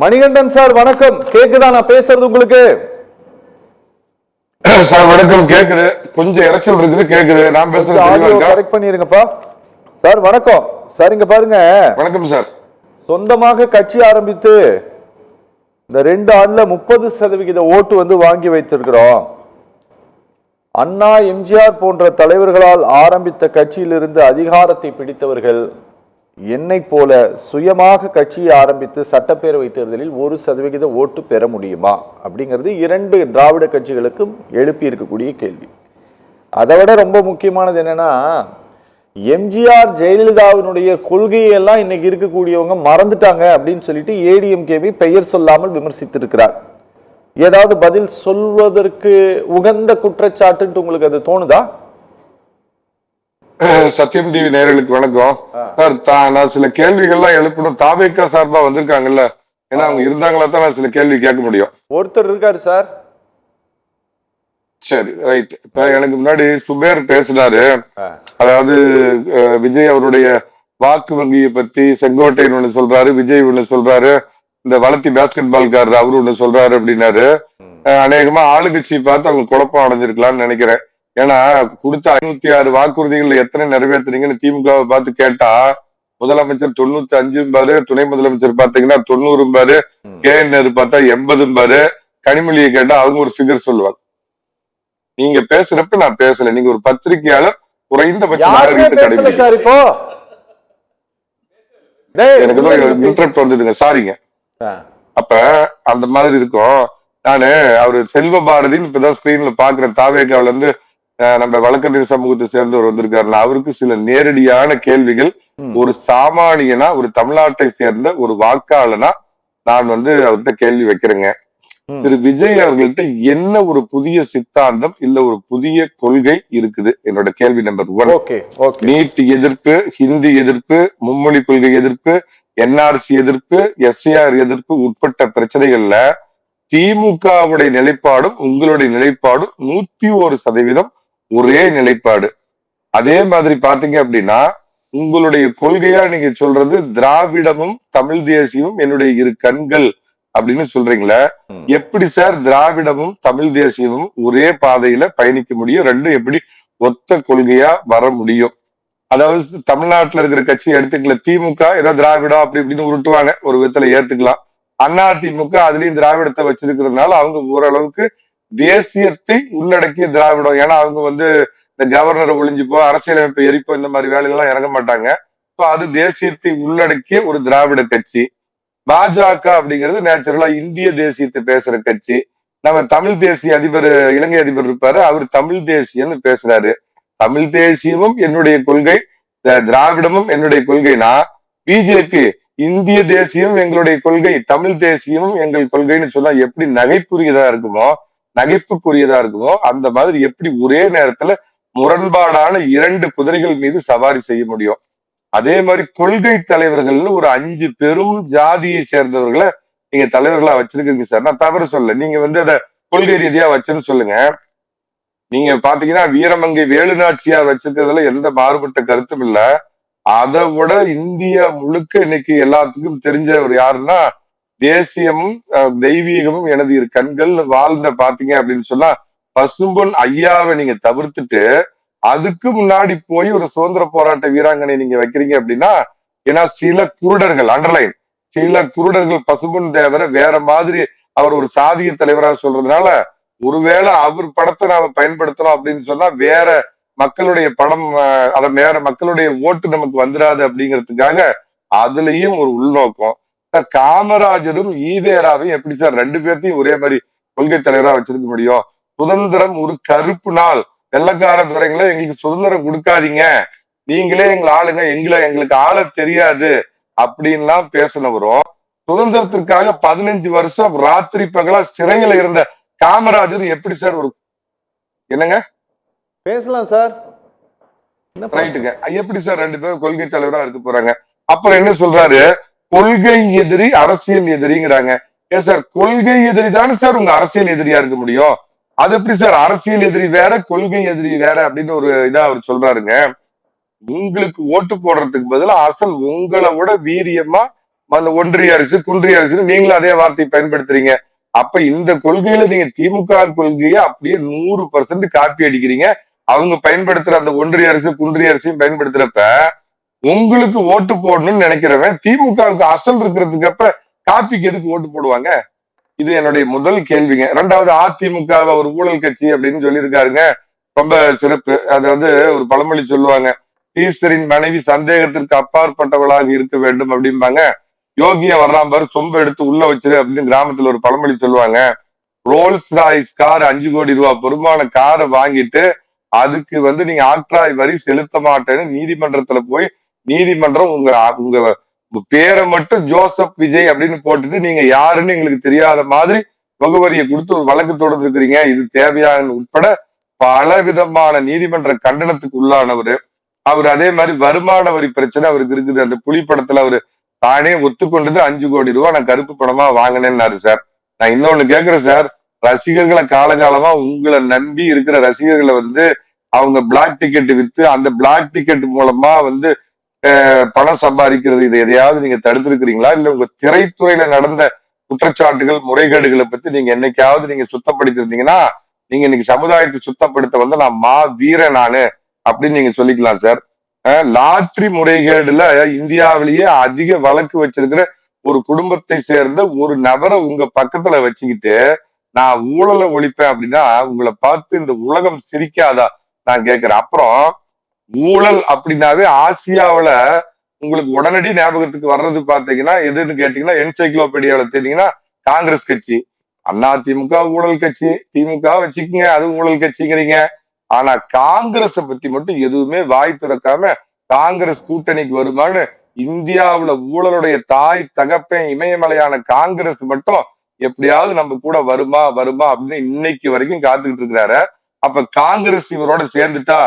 Manikandan sir வணக்கம். கேக்குதா நான் பேசுறது உங்களுக்கு? சார் வணக்கம். கேக்குது, கொஞ்சம் இறைச்சல் இருக்குது. கேக்குது, நான் பேசுறது தெளிவா இருக்கா? கரெக்ட் பண்ணிருங்கப்பா. சார் வணக்கம். சார் இங்க பாருங்க. வணக்கம் சார். சொந்தமாக கட்சி ஆரம்பித்து இந்த 2 ஆண்டுல 30% ஓட்டு வாங்கி வைத்திருக்கிறோம். அண்ணா, எம்ஜிஆர் போன்ற தலைவர்களால் ஆரம்பித்த கட்சியிலிருந்து அதிகாரத்தை பிடித்தவர்கள் என்னை போல சுயமாக கட்சியை ஆரம்பித்து சட்டப்பேரவை தேர்தலில் 1% ஓட்டு பெற முடியுமா அப்படிங்கிறது 2 திராவிட கட்சிகளுக்கும் எழுப்பி இருக்கக்கூடிய கேள்வி. அதை விட ரொம்ப முக்கியமானது என்னன்னா, எம்ஜிஆர் ஜெயலலிதாவினுடைய கொள்கையெல்லாம் இன்னைக்கு இருக்கக்கூடியவங்க மறந்துட்டாங்க அப்படின்னு சொல்லிட்டு ஏடிஎம்கேவை பெயர் சொல்லாமல் விமர்சித்திருக்கிறார். ஏதாவது பதில் சொல்வதற்கு உகந்த குற்றச்சாட்டு உங்களுக்கு அது தோணுதா? சத்தியம் டிவி நேயர்களுக்கு வணக்கம் சார். நான் சில கேள்விகள்லாம் எழுப்பணும். தாவேக்கா சார்பா வந்திருக்காங்கல்ல, ஏன்னா அவங்க இருந்தாங்களா தான் நான் சில கேள்வி கேட்க முடியும். ஒருத்தர் இருக்காரு சார். சரி, ரைட். இப்ப எனக்கு முன்னாடி சுபேர் பேசினாரு. அதாவது விஜய் அவருடைய வாக்கு வங்கியை பத்தி செங்கோட்டையன் ஒண்ணு சொல்றாரு, விஜய் ஒண்ணு சொல்றாரு, இந்த வளர்த்தி பேஸ்கெட் பால்காரர் அவரு ஒண்ணு சொல்றாரு அப்படின்னாரு. அநேகமா ஆளுங்கட்சி பார்த்து அவங்க குழப்பம் அடைஞ்சிருக்கலாம்னு நினைக்கிறேன். ஏன்னா கொடுத்த 506 வாக்குறுதிகள் எத்தனை நிறைவேற்றுறீங்கன்னு திமுகவை பார்த்து கேட்டா முதலமைச்சர் 95 பாரு, துணை முதலமைச்சர் பாத்தீங்கன்னா 90 பாரு, கேஎன்ஆர் பார்த்தா 80 பாரு, கனிமொழியை கேட்டா அவங்க ஒரு ஃபிகர் சொல்லுவாங்க. நீங்க பேசுறப்ப நான் பேசல. நீங்க ஒரு பத்திரிகையாளர், குறைந்தபட்சம் எனக்கு வந்துடுங்க, சாரிங்க. அப்ப அந்த மாதிரி இருக்கும். நானு அவரு செல்வ பாரதின்னு இப்பதான் ஸ்கிரீன்ல பாக்குறேன். தாவேகாவில இருந்து நம்ம வழக்கறிஞர் சமூகத்தை சேர்ந்தவர் வந்திருக்காரு. அவருக்கு சில நேரடியான கேள்விகள், ஒரு சாமானியனா, ஒரு தமிழ்நாட்டை சேர்ந்த ஒரு வாக்காளனா நான் அவர்கிட்ட கேள்வி வைக்கிறேங்க. திரு விஜய் அவர்கள்ட்ட என்ன ஒரு புதிய சித்தாந்தம் இல்ல ஒரு புதிய கொள்கை இருக்குது? என்னோட கேள்வி நம்பர் 1. நீட் எதிர்ப்பு, ஹிந்தி எதிர்ப்பு, மும்மொழி கொள்கை எதிர்ப்பு, என்ஆர்சி எதிர்ப்பு, எஸ்ஏஆர் எதிர்ப்பு உட்பட்ட பிரச்சனைகள்ல திமுகவுடைய நிலைப்பாடும் உங்களுடைய நிலைப்பாடும் 101% ஒரே நிலைப்பாடு. அதே மாதிரி பாத்தீங்க அப்படின்னா உங்களுடைய கொள்கையா நீங்க சொல்றது திராவிடமும் தமிழ் தேசியமும் என்னுடைய 2 கண்கள் அப்படின்னு சொல்றீங்களே, எப்படி சார் திராவிடமும் தமிழ் தேசியமும் ஒரே பாதையில பயணிக்க முடியும்? 2 எப்படி ஒத்த கொள்கையா வர முடியும்? அதாவது தமிழ்நாட்டுல இருக்கிற கட்சி எடுத்துக்கல, திமுக ஏதோ திராவிடம் அப்படி இப்படின்னு உருட்டுவாங்க, ஒரு விதத்துல ஏத்துக்கலாம். அண்ணா திமுக அதுலயும் திராவிடத்தை வச்சிருக்கிறதுனால அவங்க ஓரளவுக்கு தேசியத்தை உள்ளடக்கிய திராவிடம். ஏன்னா அவங்க இந்த கவர்னரை ஒழிஞ்சுப்போ, அரசியலமைப்பை எரிப்போ, இந்த மாதிரி வேலைகள்லாம் இறங்க மாட்டாங்க. அது தேசியத்தை உள்ளடக்கிய ஒரு திராவிட கட்சி. பாஜக அப்படிங்கிறது நேச்சுரலா இந்திய தேசியத்தை பேசுற கட்சி. நம்ம தமிழ் தேசிய அதிபர், இலங்கை அதிபர் இருப்பாரு, அவர் தமிழ் தேசியம்னு பேசுறாரு. தமிழ் தேசியமும் என்னுடைய கொள்கை, திராவிடமும் என்னுடைய கொள்கைனா, பிஜேபி இந்திய தேசியம் எங்களுடைய கொள்கை, தமிழ் தேசியமும் எங்கள் கொள்கைன்னு சொன்னா எப்படி நகைப்புரியதா இருக்குமோ அந்த மாதிரி எப்படி ஒரே நேரத்துல முரண்பாடான 2 குதிரைகள் மீது சவாரி செய்ய முடியும்? அதே மாதிரி கொள்கை தலைவர்கள் ஒரு 5 பெரும் ஜாதியை சேர்ந்தவர்களை நீங்க தலைவர்களா வச்சிருக்கீங்க சார். நான் தவறு சொல்ல, நீங்க அத கொள்கை ரீதியா வச்சுன்னு சொல்லுங்க. நீங்க பாத்தீங்கன்னா வீரமங்கை வேலுநாச்சியார் வச்சிருக்கிறதுல எந்த மாறுபட்ட கருத்தும் இல்ல. அதை விட இந்தியா முழுக்க இன்னைக்கு எல்லாத்துக்கும் தெரிஞ்ச ஒரு யாருன்னா, தேசியமும் தெய்வீகமும் எனது 2 கண்கள் வாழ்ந்த பாத்தீங்க அப்படின்னு சொன்னா பசும்பொன் ஐயாவை நீங்க தவிர்த்துட்டு அதுக்கு முன்னாடி போய் ஒரு சுதந்திர போராட்ட வீராங்கனை நீங்க வைக்கிறீங்க அப்படின்னா, ஏன்னா சில குருடர்கள், அண்டர்லைன், சில குருடர்கள் பசும்பொன் தேவரை வேற மாதிரி அவர் ஒரு சாதிய தலைவராக சொல்றதுனால, ஒருவேளை அவர் படத்தை நாம பயன்படுத்தணும் அப்படின்னு சொன்னா வேற மக்களுடைய படம், அதை வேற மக்களுடைய ஓட்டு நமக்கு வந்துடாது அப்படிங்கிறதுக்காக அதுலயும் ஒரு உள்நோக்கம். காமராஜரும் ஈவேராவையும் எப்படி சார் 2 பேர்த்தையும் ஒரே மாதிரி கொள்கை தலைவரா வச்சிருக்க முடியும்? சுதந்திரம் ஒரு கருப்பு நாள், வெள்ளக்கார துறைகளை எங்களுக்கு சுதந்திரம் கொடுக்காதீங்க, நீங்களே எங்களை ஆளுங்க, எங்களுக்கு ஆள தெரியாது அப்படின்லாம் பேசினவரும், சுதந்திரத்திற்காக 15 வருஷம் ராத்திரி பகலா சிறையில இருந்த காமராஜர் எப்படி சார் ஒரு என்னங்க பேசலாம் சார்? ரைட்டுங்க, எப்படி சார் 2 பேரும் கொள்கை தலைவரா இருக்க போறாங்க? அப்புறம் என்ன சொல்றாரு, கொள்கை எதிரி அரசியல் எதிரிங்கிறாங்க. ஏன் சார் கொள்கை எதிரி தானே சார் உங்க அரசியல் எதிரியா இருக்க முடியும்? அது எப்படி சார் அரசியல் எதிரி வேற கொள்கை எதிரி வேற அப்படின்னு ஒரு இதா அவர் சொல்றாருங்க. உங்களுக்கு ஓட்டு போடுறதுக்கு பதிலா அசல் உங்களை விட வீரியமா அந்த ஒன்றிய அரசு குன்றிய அரசு நீங்களும் அதே வார்த்தையை பயன்படுத்துறீங்க. அப்ப இந்த கொள்கையில நீங்க திமுக கொள்கையை அப்படியே 100% காப்பி அடிக்கிறீங்க. அவங்க பயன்படுத்துற அந்த ஒன்றிய அரசு குன்றிய அரசையும் பயன்படுத்துறப்ப உங்களுக்கு ஓட்டு போடணும்னு நினைக்கிறவன் திமுகவுக்கு அசல் இருக்கிறதுக்கு அப்ப காப்பிக்கு எதுக்கு ஓட்டு போடுவாங்க? இது என்னுடைய முதல் கேள்விங்க. இரண்டாவது, அதிமுக ஒரு ஊழல் கட்சி அப்படின்னு சொல்லியிருக்காருங்க. ரொம்ப சிறப்பு. அதாவது ஒரு பழமொழி சொல்லுவாங்க, ஈஸ்வரின் மனைவி சந்தேகத்திற்கு அப்பாற்பட்டவளாக இருக்க வேண்டும் அப்படிம்பாங்க. யோகிய வர்றாம் பாரு சொம்ப எடுத்து உள்ள வச்சிரு அப்படின்னு கிராமத்துல ஒரு பழமொழி சொல்லுவாங்க. ரோல்ஸ் ராய்ஸ் கார் 5 கோடி ரூபாய் பெருமான காரை வாங்கிட்டு அதுக்கு நீங்க ஆக்ட்ராய் வரி செலுத்த மாட்டேன்னு நீதிமன்றத்துல போய் நீதிமன்றம் உங்க உங்க உங்க பேரை மட்டும் ஜோசப் விஜய் அப்படின்னு போட்டுட்டு நீங்க யாருன்னு எங்களுக்கு தெரியாத மாதிரி முகவரியை கொடுத்து ஒரு வழக்கு தொடர்ந்து இருக்கிறீங்க. இது தேவையான உட்பட பல விதமான நீதிமன்ற கண்டனத்துக்கு உள்ளானவர். அவர் அதே மாதிரி வருமான வரி பிரச்சனை அவருக்கு இருக்குது. அந்த புலி படத்துல அவரு தானே ஒத்துக்கொண்டது 5 கோடி ரூபாய் நான் கருப்பு பணமா வாங்கினேன்னாரு சார். நான் இன்னொன்னு கேக்குறேன் சார், ரசிகர்களை காலகாலமா உங்களை நம்பி இருக்கிற ரசிகர்களை அவங்க பிளாக் டிக்கெட் வித்து அந்த பிளாக் டிக்கெட் மூலமா பணம் சம்பாதிக்கிறது, இதை எதையாவது நீங்க தடுத்திருக்கிறீங்களா? இல்ல உங்க திரைத்துறையில நடந்த குற்றச்சாட்டுகள் முறைகேடுகளை பத்தி நீங்க என்னைக்காவது நீங்க சுத்தப்படுத்தி இருந்தீங்கன்னா நீங்க இன்னைக்கு சமுதாயத்தை சுத்தப்படுத்த நான் வீரன் நானு அப்படின்னு நீங்க சொல்லிக்கலாம் சார். லாட்ரி முறைகேடுல இந்தியாவிலேயே அதிக வழக்கு வச்சிருக்கிற ஒரு குடும்பத்தை சேர்ந்த ஒரு நபரை உங்க பக்கத்துல வச்சுக்கிட்டு நான் ஊழலை ஒழிப்பேன் அப்படின்னா உங்களை பார்த்து இந்த உலகம் சிரிக்காதா நான் கேட்கிறேன். அப்புறம் ஊழல் அப்படின்னாவே ஆசியாவில உங்களுக்கு உடனடி ஞாபகத்துக்கு வர்றது பாத்தீங்கன்னா எதுன்னு கேட்டீங்கன்னா என்சைக்ளோபீடியாவில தெரியுங்கன்னா காங்கிரஸ் கட்சி. அண்ணா திமுக ஊழல் கட்சி, திமுக வச்சுக்கீங்க அது ஊழல் கட்சிங்கிறீங்க. ஆனா காங்கிரஸை பத்தி மட்டும் எதுவுமே வாய் திறக்காம காங்கிரஸ் கூட்டணிக்கு வருமானு இந்தியாவுல ஊழலுடைய தாய் தகப்பன் இமயமலையான காங்கிரஸ் மட்டும் எப்படியாவது நம்ம கூட வருமா வருமா அப்படின்னு இன்னைக்கு வரைக்கும் காத்துக்கிட்டு இருக்கிறாரு. அப்ப காங்கிரஸ் இவரோட சேர்ந்துட்டா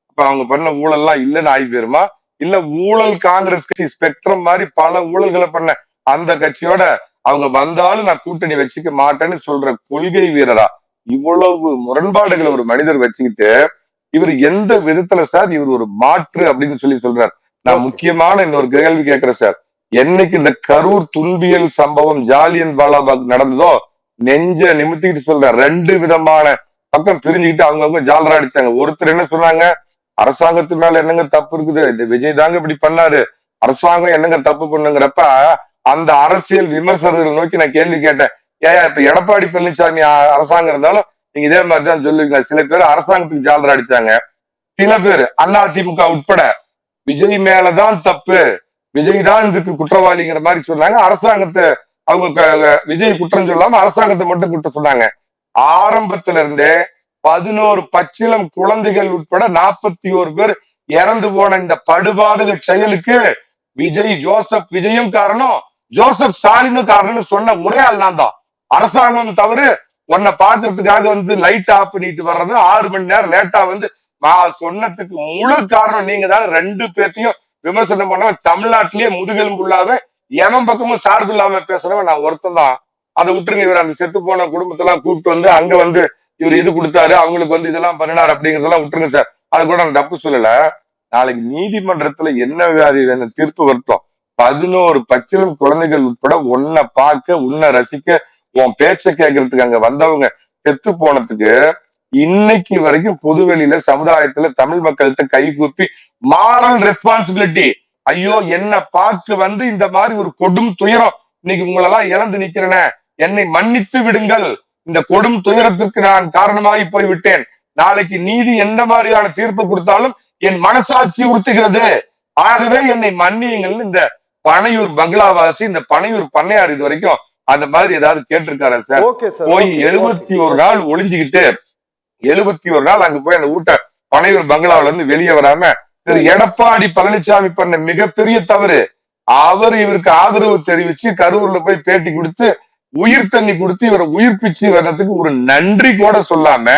அப்ப அவங்க பண்ண ஊழல் எல்லாம் இல்லைன்னு ஆகி போயிருமா? இல்ல ஊழல் காங்கிரஸ் கட்சி ஸ்பெக்ட்ரம் மாதிரி பல ஊழல்களை பண்ண அந்த கட்சியோட அவங்க வந்தாலும் நான் கூட்டணி வச்சுக்க மாட்டேன்னு சொல்ற கொள்கை வீரரா? இவ்வளவு முரண்பாடுகளை ஒரு மனிதர் வச்சுக்கிட்டு இவர் எந்த விதத்துல சார் இவர் ஒரு மாற்று அப்படின்னு சொல்றார். நான் முக்கியமான இன்னொரு கேள்வி கேட்கிறேன் சார். என்னைக்கு இந்த கரூர் துன்பியல் சம்பவம் ஜாலியன் வாலாபாக் நடந்ததோ நெஞ்ச நிமித்திக்கிட்டு சொல்றேன், 2 விதமான பக்கம் பிரிஞ்சுக்கிட்டு அவங்கவுங்க ஜாலரா அடிச்சாங்க. ஒருத்தர் என்ன சொன்னாங்க, அரசாங்கத்து மேல என்னங்க தப்பு இருக்குது, இந்த விஜய் தாங்க இப்படி பண்ணாரு, அரசாங்கம் என்னங்க தப்பு பண்ணுங்கிறப்ப அந்த அரசியல் விமர்சகர்கள் நோக்கி நான் கேள்வி கேட்டேன். ஏன் இப்ப எடப்பாடி பழனிசாமி அரசாங்கம் இருந்தாலும் நீங்க இதே மாதிரிதான் சொல்லுவீங்க. சில பேர் அரசாங்கத்துக்கு ஜாலரா அடிச்சாங்க, சில பேர் அதிமுக உட்பட விஜய் மேலதான் தப்பு, விஜய் தான் இதுக்கு குற்றவாளிங்கிற மாதிரி சொன்னாங்க. அரசாங்கத்தை அவங்க விஜய் குற்றம் சொல்லாம அரசாங்கத்தை மட்டும் குற்றம் சொன்னாங்க. ஆரம்பத்துல இருந்தே 11 பச்சிளம் குழந்தைகள் உட்பட 41 பேர் இறந்து போன இந்த படுபாதக செயலுக்கு ஜோசப் விஜயும் காரணம், ஜோசப் ஸ்டாலினும் காரணம்னு சொன்ன ஒரே ஆள் நான் தான். அரசாங்கம் தவறு, உன்னை பாக்குறதுக்காக லைட் ஆஃப் பண்ணிட்டு வர்றது 6 மணி நேரம் லேட்டா சொன்னதுக்கு முழு காரணம் நீங்க தான். 2 பேர்த்தையும் விமர்சனம் பண்ண தமிழ்நாட்டிலேயே முதுகெலும்புள்ளாத எவன் பக்கமும் சார்பு இல்லாம பேசுறவன் நான் ஒருத்தன் தான். அதை விட்டுருங்க. இவர் அந்த செத்து போன குடும்பத்தெல்லாம் கூப்பிட்டு அங்க இவர் இது கொடுத்தாரு, அவங்களுக்கு இதெல்லாம் பண்ணினார் அப்படிங்கறதெல்லாம் விட்டுருங்க சார். அது கூட நான் தப்பு சொல்லல. நாளைக்கு நீதிமன்றத்துல என்ன தீர்ப்பு வரட்டும், 11 பச்சிளம் குழந்தைகள் உட்பட உன்னை பார்க்க உன்னை ரசிக்க உன் பேச்ச கேட்கறதுக்கு அங்க வந்தவங்க செத்து போனதுக்கு இன்னைக்கு வரைக்கும் பொதுவெளியில சமுதாயத்துல தமிழ் மக்கள்கிட்ட கை கூப்பி மாரல் ரெஸ்பான்சிபிலிட்டி, ஐயோ என்ன பார்த்து இந்த மாதிரி ஒரு கொடும் துயரம் இன்னைக்கு உங்களெல்லாம் இழந்து நிக்கிறேன, என்னை மன்னித்து விடுங்கள், இந்த கொடும் துயரத்திற்கு நான் காரணமாகி போய்விட்டேன், நாளைக்கு நீதி எந்த மாதிரியான தீர்ப்பு கொடுத்தாலும் என் மனசாட்சி உறுத்துகிறது, ஆகவே என்னை மன்னியுங்கள். இந்த பனையூர் பங்களாவாசி, இந்த பனையூர் பண்ணையார் இது வரைக்கும் அந்த மாதிரி ஏதாவது கேட்டிருக்காரு சார்? போய் 71 நாள் ஒளிஞ்சுக்கிட்டு 71 நாள் அங்க போய் அந்த ஊட்ட பனையூர் பங்களாவில இருந்து வெளியே வராம திரு எடப்பாடி பழனிசாமி பண்ண மிகப்பெரிய தவறு. அவர் இவருக்கு ஆதரவு தெரிவிச்சு கரூர்ல போய் பேட்டி கொடுத்து உயிர் தண்ணி கொடுத்து இவரை உயிர்ப்பிச்சு வர்றதுக்கு ஒரு நன்றி கூட சொல்லாம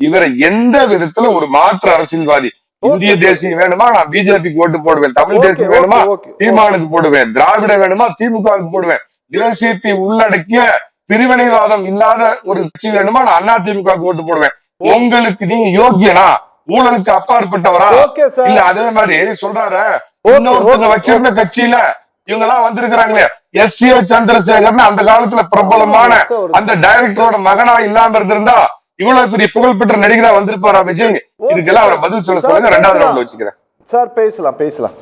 இவரை எந்த விதத்துல ஒரு மாற்று அரசியல்வாதி, இந்திய தேசியம் வேணுமா நான் பிஜேபிக்கு ஓட்டு போடுவேன், தமிழ் தேசியம் வேணுமா தீமானுக்கு போடுவேன், திராவிட வேணுமா திமுகவுக்கு போடுவேன், தேசியத்தை உள்ளடக்கிய பிரிவினைவாதம் இல்லாத ஒரு கட்சி வேணுமா நான் அதிமுக ஓட்டு போடுவேன். உங்களுக்கு நீங்க யோக்கியனா, ஊழலுக்கு அப்பாற்பட்டவரா? இல்ல அதே மாதிரி சொல்றாரு இன்னொருத்தங்க வச்சிருந்த கட்சியில இவங்க எல்லாம் வந்திருக்கிறாங்களே, எஸ்.ஏ. சந்திரசேகர்னு அந்த காலத்துல பிரபலமான அந்த டைரக்டரோட மகனா இல்லாம இருந்திருந்தா இவ்வளவு பெரிய புகழ்பெற்ற நடிகரா வந்திருப்பாரா விஜய்? இதுக்கெல்லாம் அவரை பதில் சொல்ல சொல்லுங்க. 2வது ரவுண்ட்ல வச்சுக்கிறேன் சார். பேசலாம்.